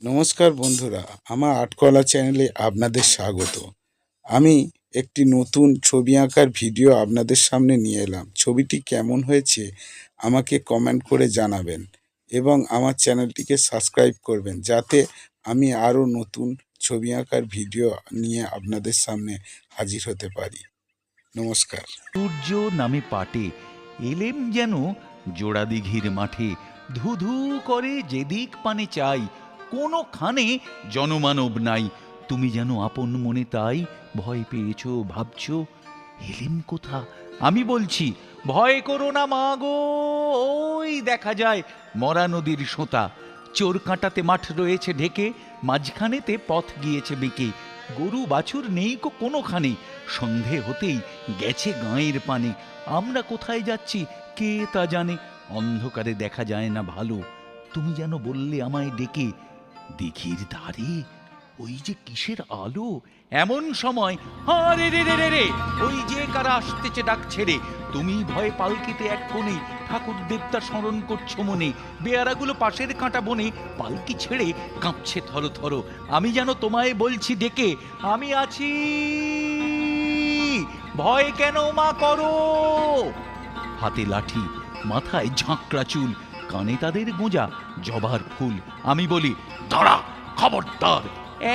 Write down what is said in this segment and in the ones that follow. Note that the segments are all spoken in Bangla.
নমস্কার বন্ধুরা, আমার আর্টকলা চ্যানেলে আপনাদের স্বাগত। আমি একটি নতুন ছবি আঁকার ভিডিও আপনাদের সামনে নিয়ে এলাম। ছবিটি কেমন হয়েছে আমাকে কমেন্ট করে জানাবেন এবং আমার চ্যানেলটিকে সাবস্ক্রাইব করবেন, যাতে আমি আরও নতুন ছবি আঁকার ভিডিও নিয়ে আপনাদের সামনে হাজির হতে পারি। নমস্কার। সূর্য নামে পাটে এলেম যেন জোড়া দিঘির মাঠে, ধু ধু করে যেদিক পানে চাই, কোনোখানে জনমানব নাই। তুমি যেন আপন মনে তাই ভয় পেয়েছো, ভাবছো এলেম কোথা। আমি বলছি ভয় করো না মা গো, ওই দেখা যায় মরা নদীর সোঁতা। চোর কাঁটাতে মাঠ রয়েছে ঢেকে, মাঝখানেতে পথ গিয়েছে বেঁকে। গরু বাছুর নেই কো কোনোখানে, সন্ধে হতেই গেছে গাঁয়ের পানে। আমরা কোথায় যাচ্ছি কে তা জানে, অন্ধকারে দেখা যায় না ভালো। তুমি যেন বললে আমায় ডেকে, দিঘির ধারে ওই যে কিসের আলো। এমন সময় আরে রে রে রে রে, ওই যে কারা আসতেছে ডাক ছেড়ে। তুমি ভয়ে পালকিতে এক কোণে ঠাকুর দেবতা স্মরণ করছো মনে। বেয়ারাগুলো পাশের কাঁটা বনে পালকি ছেড়ে কাঁপছে থরো থরো। আমি যেন তোমায় বলছি ডেকে, আমি আছি, ভয় কেন মা করো। হাতে লাঠি, মাথায় ঝাঁকড়া চুল, কানে তাদের গোঁজা জবার ফুল। আমি বলি দাঁড়া, খবরদার,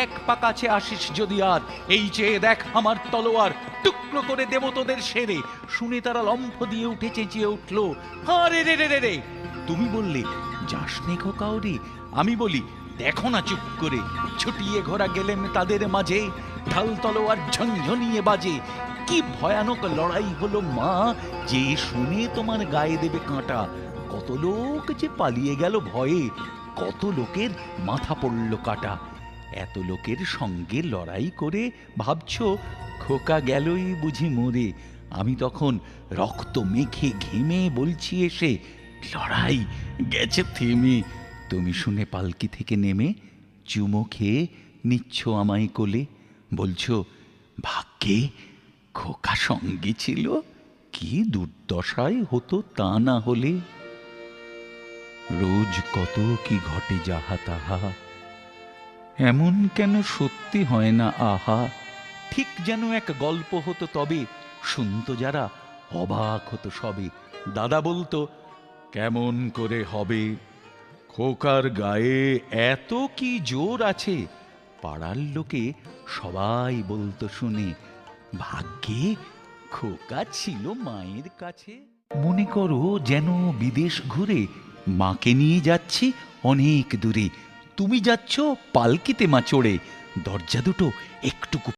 এক পা কাছে আসিস যদি আর, এই চেয়ে দেখ আমার তলোয়ার, টুকরো করে দেব তোদের সেরে। শুনে তারা লম্ফ দিয়ে উঠে চেঁচিয়ে উঠলো, আরে রে রে রে রে। তুমি বললে যাস নে খোকাওরে। আমি বলি দেখো না চুপ করে। ছুটিয়ে ঘোরা গেলেন তাদের মাঝে, ঢাল তলোয়ার ঝনঝনিয়ে বাজে। কি ভয়ানক লড়াই হলো মা, যে শুনে তোমার গায়ে দেবে কাঁটা। কত লোক যে পালিয়ে গেল ভয়ে, কত লোকের মাথা পড়ল কাটা। এত লোকের সঙ্গে লড়াই করে ভাবছো খোকা গেলই বুঝি মরে। আমি তখন রক্ত মেখে ঘেমে বলছি এসে, লড়াই গেছে থেমে। তুমি শুনে পালকি থেকে নেমে চুমো খেয়ে নিচ্ছ আমায় কোলে, বলছো ভাগ্যে খোকা সঙ্গে ছিল, কি দুর্দশায় হতো তা না হলে। রোজ কত কি ঘটে যাহা তাহা, এমন কেন সত্যি হয় না আহা। ঠিক যেন এক গল্প হতো তবে, শুনতো যারা অবাক হতো সবে। দাদা বলতো কেমন করে হবে, খোকার গায়ে এত কি জোর আছে। পাড়ার লোকে সবাই বলতো শুনে, ভাগ্যে খোকা ছিল মায়ের কাছে। মনে করো যেন বিদেশ ঘুরে মাকে নিয়ে যাচ্ছি অনেক দূরে। তুমি যাচ্ছ পালকিতে মা চড়ে, দরজা দুটো একটুকু